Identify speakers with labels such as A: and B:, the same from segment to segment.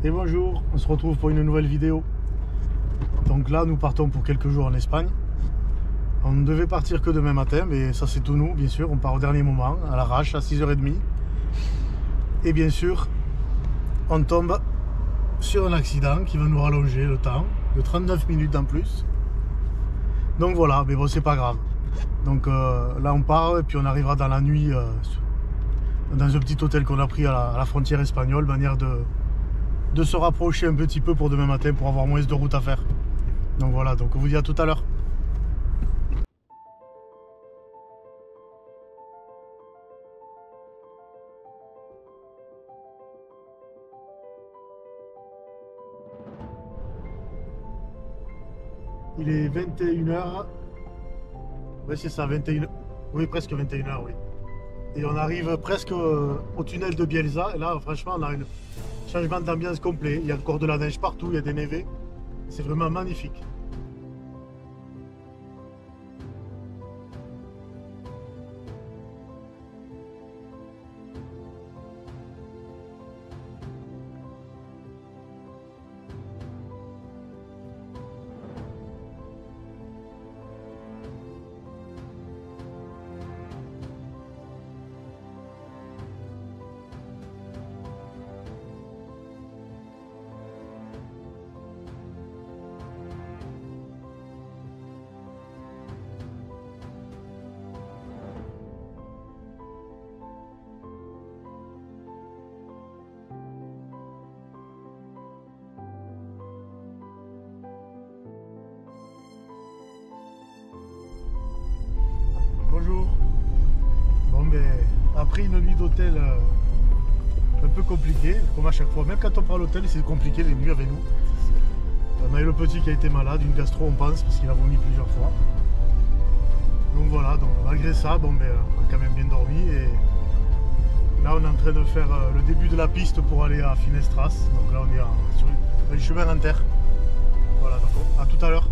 A: Et bonjour, on se retrouve pour une nouvelle vidéo. Donc là, nous partons pour quelques jours en Espagne. On ne devait partir que demain matin, mais ça c'est tout nous, bien sûr. On part au dernier moment, à l'arrache, à 6h30. Et bien sûr, on tombe sur un accident qui va nous rallonger le temps de 39 minutes en plus. Donc voilà, mais bon, c'est pas grave. Donc là, on part et puis on arrivera dans la nuit dans un petit hôtel qu'on a pris à la frontière espagnole, manière de se rapprocher un petit peu pour demain matin pour avoir moins de route à faire. Donc voilà, donc on vous dit à tout à l'heure. Il est 21h. Oui, c'est ça, 21h. Oui, presque 21h, oui. Et on arrive presque au tunnel de Bielsa. Et là, franchement, on a un changement d'ambiance complet. Il y a encore de la neige partout, il y a des névés. C'est vraiment magnifique. Bonjour. Bon, ben, après une nuit d'hôtel un peu compliquée, comme à chaque fois, même quand on prend l'hôtel, c'est compliqué les nuits avec nous. On a eu le petit qui a été malade, une gastro, on pense, parce qu'il a vomi plusieurs fois. Donc voilà, donc malgré ça, bon, ben, on a quand même bien dormi. Et là, on est en train de faire le début de la piste pour aller à Finestras. Donc là, on est sur un chemin en terre. Voilà, donc à tout à l'heure.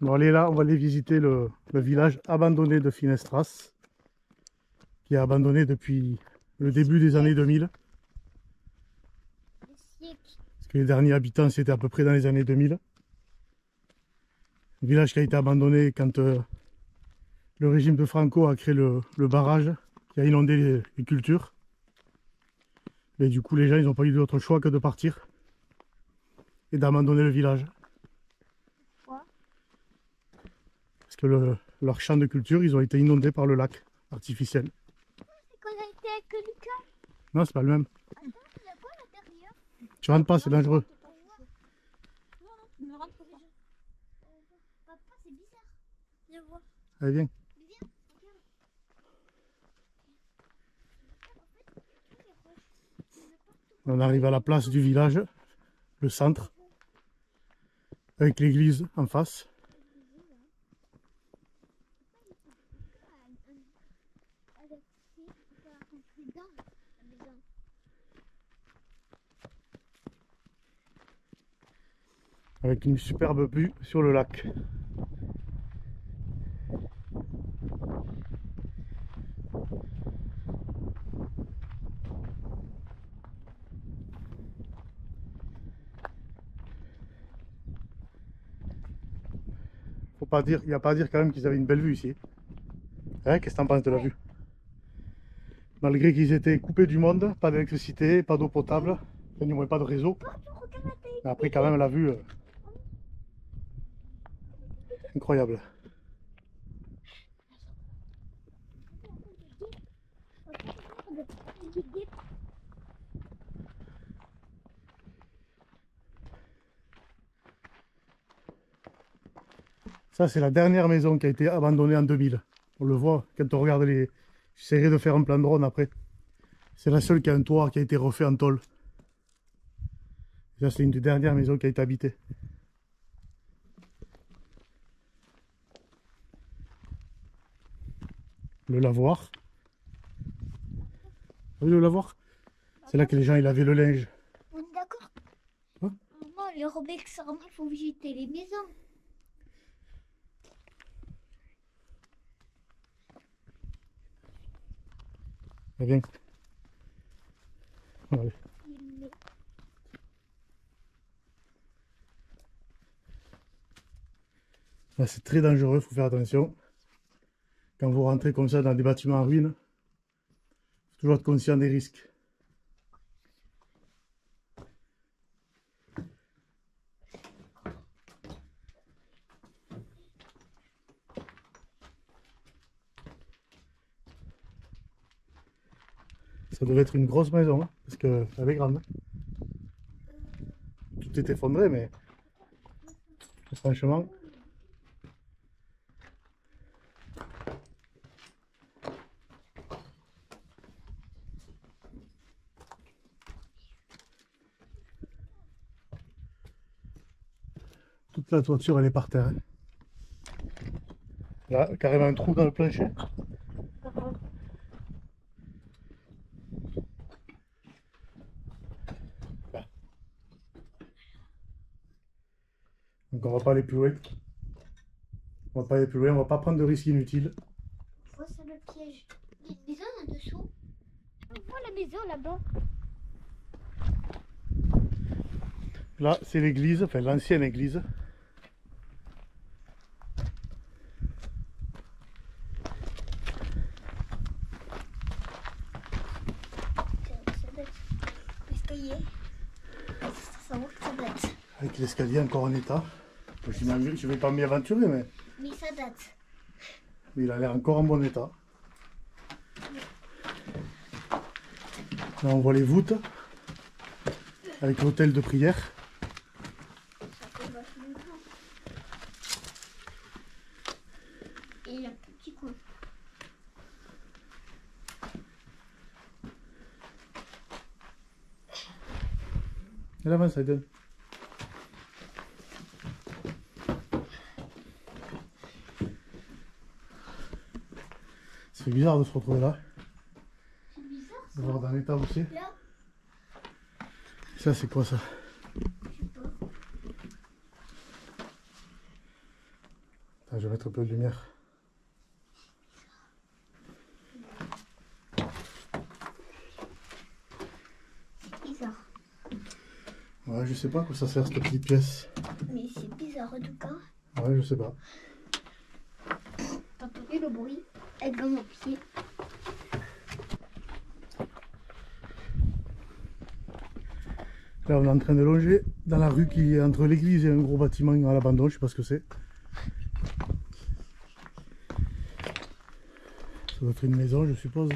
A: Bon, allez là, on va aller visiter le village abandonné de Finestras, qui est abandonné depuis le début des années 2000. Parce que les derniers habitants, c'était à peu près dans les années 2000. Un village qui a été abandonné quand le régime de Franco a créé le barrage qui a inondé les cultures. Et du coup, les gens, ils n'ont pas eu d'autre choix que de partir et d'abandonner le village.
B: Pourquoi?
A: Parce que leurs champs de culture, ils ont été inondés par le lac artificiel.
B: C'est qu'on a été avec Lucas.
A: Non, c'est pas le même.
B: Attends, il y a quoi à l'intérieur?
A: Tu rentres pas, c'est dangereux.
B: Non, non, tu me rentres déjà. Papa, c'est bizarre. Je vois.
A: Allez, viens.
B: Viens, regarde.
A: On arrive à la place du village, le centre, avec l'église en face. Avec une superbe vue sur le lac. Faut pas dire, il n'y a pas à dire quand même qu'ils avaient une belle vue ici. Hein, qu'est-ce que t'en penses de la vue? Malgré qu'ils étaient coupés du monde, pas d'électricité, pas d'eau potable, enfin, du moins pas de réseau. Mais après quand même la vue, incroyable. Ça, c'est la dernière maison qui a été abandonnée en 2000. On le voit quand on regarde les... J'essaierai de faire un plan drone après. C'est la seule qui a un toit qui a été refait en tôle. Ça, c'est une des dernières maisons qui a été habitée. Le lavoir. Vous voyez le lavoir? C'est là que les gens ils lavaient le linge.
B: On est d'accord?
A: Hein?
B: Maman, les Robert, il faut visiter les maisons.
A: Eh bien. Allez. Là, c'est très dangereux, il faut faire attention. Quand vous rentrez comme ça dans des bâtiments en ruine, il faut toujours être conscient des risques. Ça devait être une grosse maison, hein, parce qu'elle est grande. Tout est effondré, mais franchement... Toute la toiture, elle est par terre. Hein. Là, carrément un trou dans le plancher. Là. Donc on va pas aller plus loin. On va pas aller plus loin, on va pas prendre de risques inutiles.
B: Je vois ça le piège. Il y a une maison là-dessous. On voit la maison là-bas.
A: Là, c'est l'église, enfin l'ancienne église.
B: L'escalier. Ça vaut que ça date.
A: Avec l'escalier encore en état. Je vais pas m'y aventurer, mais
B: Ça date.
A: il a l'air encore en bon état. Là, on voit les voûtes avec l'hôtel de prière.
B: Ça fait vachement grand. Et un petit coin.
A: Et là-bas, ça donne. C'est bizarre de se retrouver là.
B: C'est bizarre
A: De
B: ça.
A: voir dans l'état où c'est.
B: Là,
A: Ça, c'est quoi ça?
B: je sais pas.
A: Attends, je vais mettre un peu de lumière.
B: C'est bizarre.
A: Ouais, je sais pas à quoi ça sert cette petite pièce.
B: Mais c'est bizarre en tout cas.
A: Ouais, je sais pas.
B: T'as entendu le bruit avec mon pied.
A: Là, on est en train de longer dans la rue qui est entre l'église et un gros bâtiment à l'abandon, je sais pas ce que c'est. Ça doit être une maison, je suppose.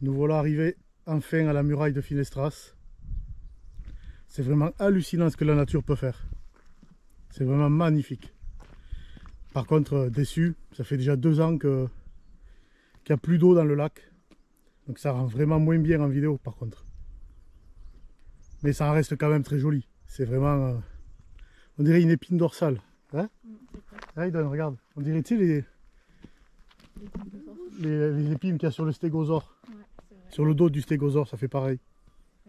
A: Nous voilà arrivés enfin à la muraille de Finestras. C'est vraiment hallucinant ce que la nature peut faire. C'est vraiment magnifique. Par contre, déçu, ça fait déjà 2 ans qu'il n'y a plus d'eau dans le lac. Donc ça rend vraiment moins bien en vidéo par contre. Mais ça reste quand même très joli. C'est vraiment... on dirait une épine dorsale. Hein? Aiden, regarde. On dirait, tu sais, les épines qu'il y a sur le stégosaure.
B: Ouais,
A: sur le dos du stégosaure, ça fait pareil.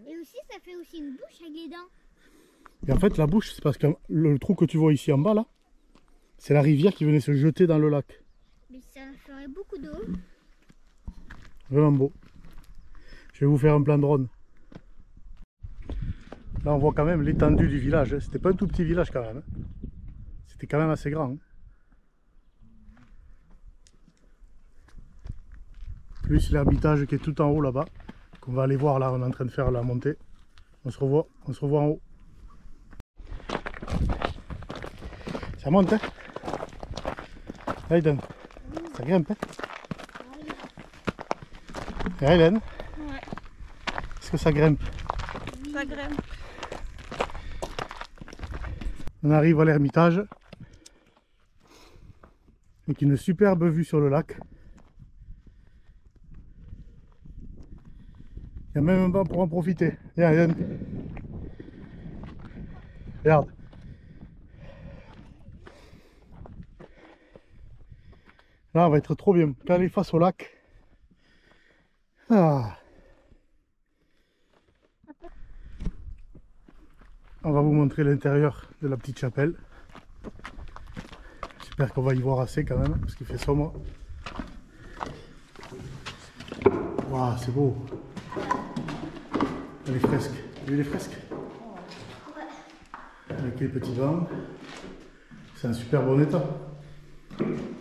B: et aussi, ça fait aussi une bouche avec les dents.
A: Et en fait, la bouche, c'est parce que le trou que tu vois ici en bas, là, c'est la rivière qui venait se jeter dans le lac.
B: Mais ça ferait beaucoup d'eau.
A: Vraiment beau. Je vais vous faire un plan drone. Là, on voit quand même l'étendue du village. C'était pas un tout petit village quand même. C'était quand même assez grand. Plus l'herbitage qui est tout en haut là-bas. Qu'on va aller voir là, on est en train de faire la montée. On se revoit en haut. Ça monte, hein? Aiden, ça grimpe, hein? Et Hélène,
B: Ouais,
A: est-ce que ça grimpe?
B: ça grimpe.
A: On arrive à l'ermitage. Avec une superbe vue sur le lac. Il y a même un banc pour en profiter. Viens, Hélène. Regarde. Là, on va être trop bien. Calé face au lac. Ah. On va vous montrer l'intérieur de la petite chapelle. J'espère qu'on va y voir assez quand même, parce qu'il fait sombre. Waouh, c'est beau. Les fresques. Vous avez les fresques? Avec les petits bancs. C'est un super bon état.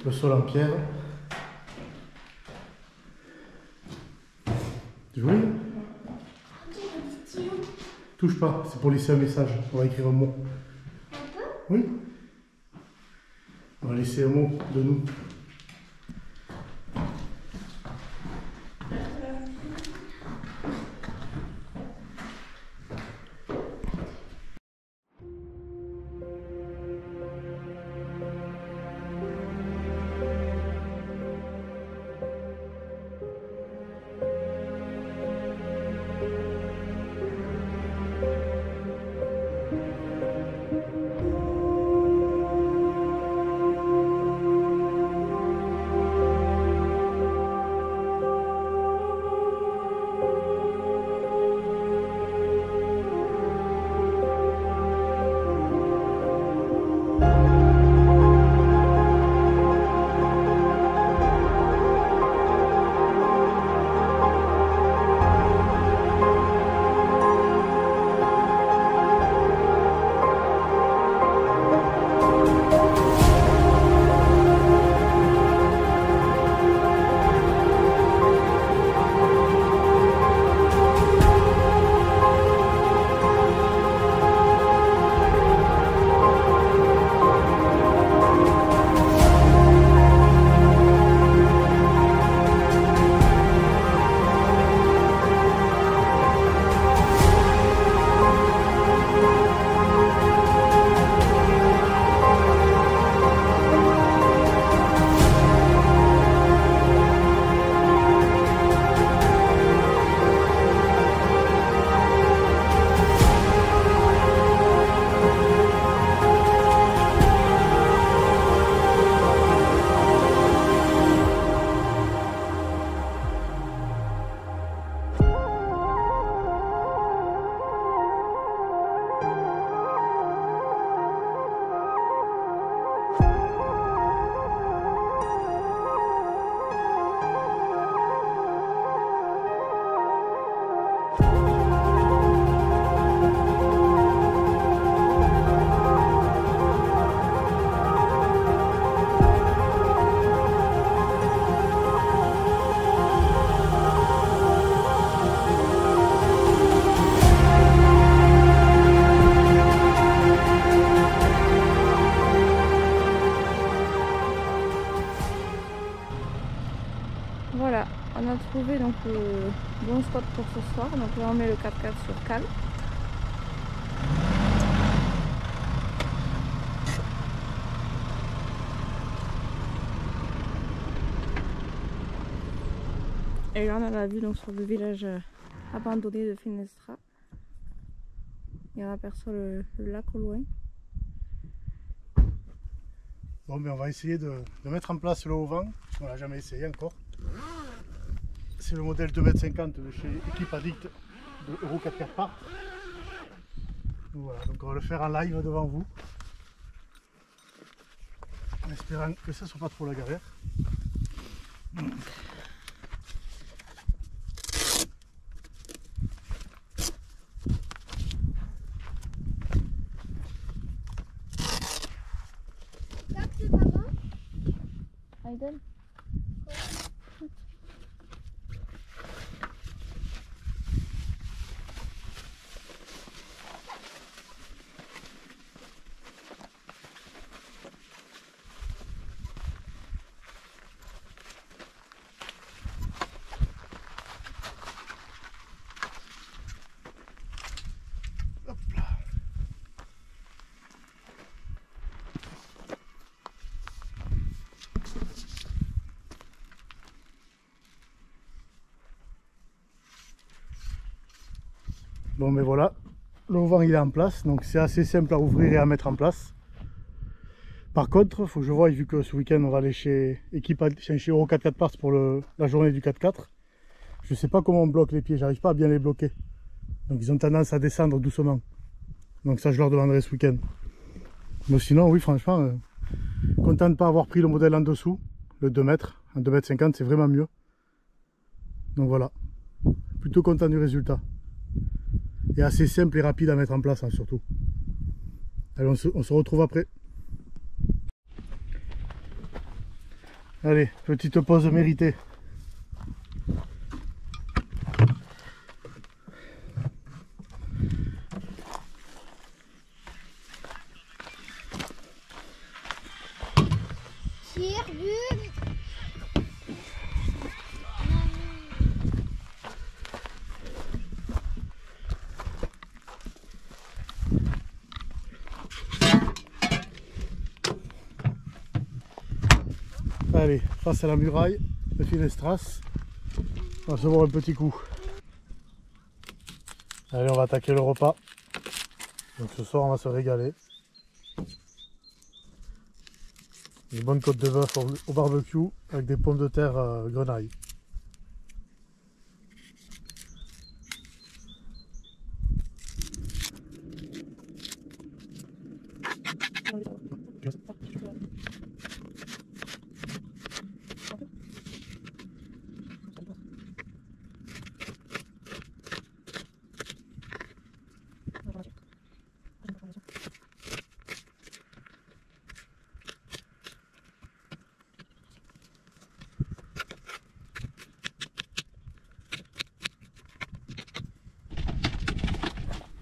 A: Le sol en pierre. Joli. Touche pas, c'est pour laisser un message. On va écrire un mot. Oui. On va laisser un mot de nous.
C: trouvé donc le bon spot pour ce soir. Donc là on met le 4x4 sur cale. Et là on a la vue donc sur le village abandonné de Finestra. Et on aperçoit le lac au loin.
A: Bon, mais on va essayer de mettre en place le haut-vent. On l'a jamais essayé encore. C'est le modèle 2,50 m de chez Équipe Addict de Euro 4x4 Part. Voilà, donc on va le faire en live devant vous. En espérant que ça ne soit pas trop la galère.
C: Aiden.
A: Hop là. Bon, mais voilà, le vent il est en place, donc c'est assez simple à ouvrir et à mettre en place. Par contre, il faut que je voie, vu que ce week-end on va aller chez Euro 4x4 Parts pour la journée du 4x4. Je sais pas comment on bloque les pieds, j'arrive pas à bien les bloquer. Donc ils ont tendance à descendre doucement. Donc ça je leur demanderai ce week-end. Mais sinon oui, franchement, content de ne pas avoir pris le modèle en dessous, le 2 mètres, en 2,50 m, c'est vraiment mieux. Donc voilà, plutôt content du résultat. Et assez simple et rapide à mettre en place, hein, surtout. Allez, on se retrouve après. Allez, petite pause méritée. Allez, face à la muraille de Finestras, on va se voir un petit coup. Allez, on va attaquer le repas. Donc ce soir, on va se régaler. Une bonne côte de bœuf au barbecue avec des pommes de terre grenaille.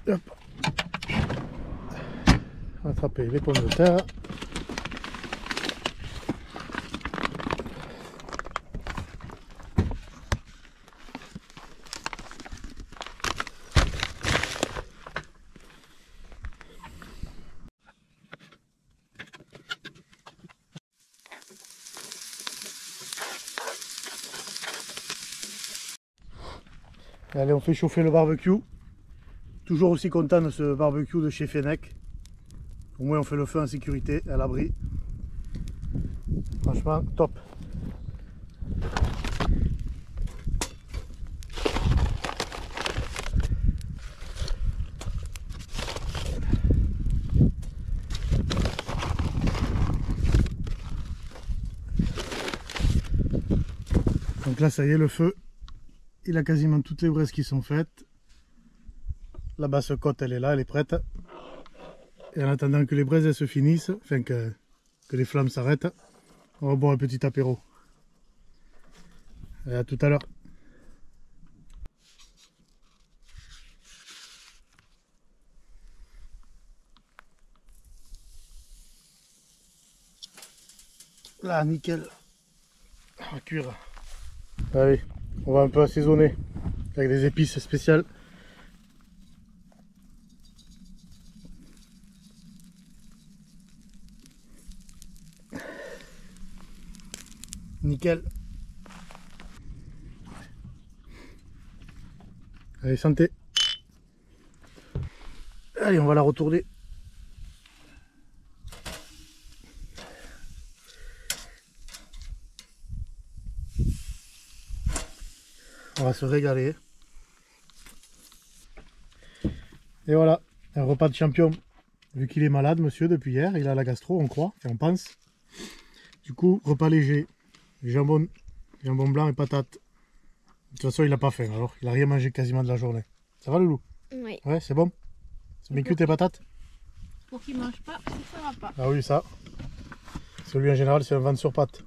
A: Hop. Attraper les pommes de terre. Allez, on fait chauffer le barbecue. Toujours aussi content de ce barbecue de chez Fennec. Au moins on fait le feu en sécurité, à l'abri. Franchement, top. Donc là, ça y est, le feu, il a quasiment toutes les braises qui sont faites. La basse côte, elle est là, elle est prête. Et en attendant que les braises elles se finissent, enfin que les flammes s'arrêtent, on va boire un petit apéro. Et à tout à l'heure. Là, nickel. On va cuire. Allez, On va un peu assaisonner avec des épices spéciales. Nickel. Allez, santé. Allez, on va la retourner. On va se régaler. Et voilà, un repas de champion. Vu qu'il est malade, monsieur, depuis hier, il a la gastro, on croit, enfin, on pense. Du coup, repas léger. Jambon blanc et patates. De toute façon, il n'a pas faim, alors il n'a rien mangé quasiment de la journée. Ça va, Loulou?
C: Oui.
A: Ouais, c'est bon? C'est bien cuit tes patates?
C: Pour qu'il ne mange pas, ça va pas.
A: Ah oui, ça. Celui en général, c'est un ventre sur pattes.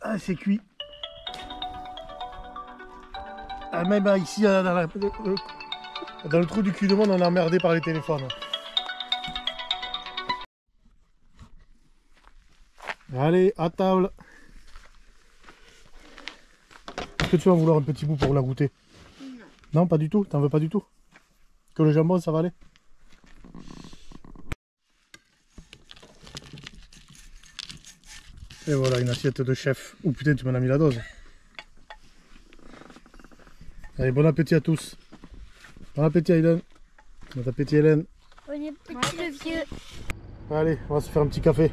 A: Ah, c'est cuit. Ah, même ici, dans le trou du cul de monde, on est emmerdé par les téléphones. Allez, à table. Est-ce que tu vas vouloir un petit bout pour la goûter?
B: Non.
A: Non, pas du tout? T'en veux pas du tout? Que le jambon, ça va aller? Et voilà, une assiette de chef. Oh putain, tu m'en as mis la dose. Allez, bon appétit à tous. Bon appétit, Aiden. Bon appétit, Hélène.
B: On est petit le vieux.
A: Allez, on va se faire un petit café.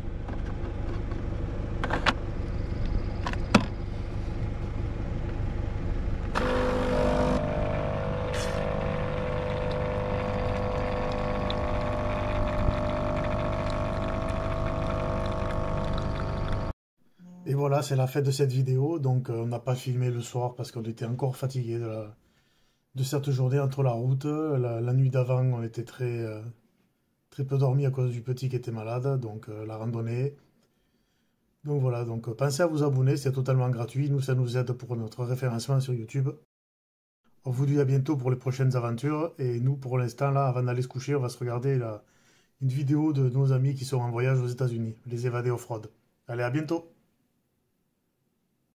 A: Et voilà, c'est la fin de cette vidéo. Donc on n'a pas filmé le soir parce qu'on était encore fatigué de cette journée entre la route. La nuit d'avant, on était très peu dormi à cause du petit qui était malade. Donc la randonnée. Donc voilà, donc pensez à vous abonner, c'est totalement gratuit. Nous, ça nous aide pour notre référencement sur YouTube. On vous dit à bientôt pour les prochaines aventures. Et nous, pour l'instant, là, avant d'aller se coucher, on va se regarder une vidéo de nos amis qui sont en voyage aux États-Unis, les évadés off-road. Allez, à bientôt!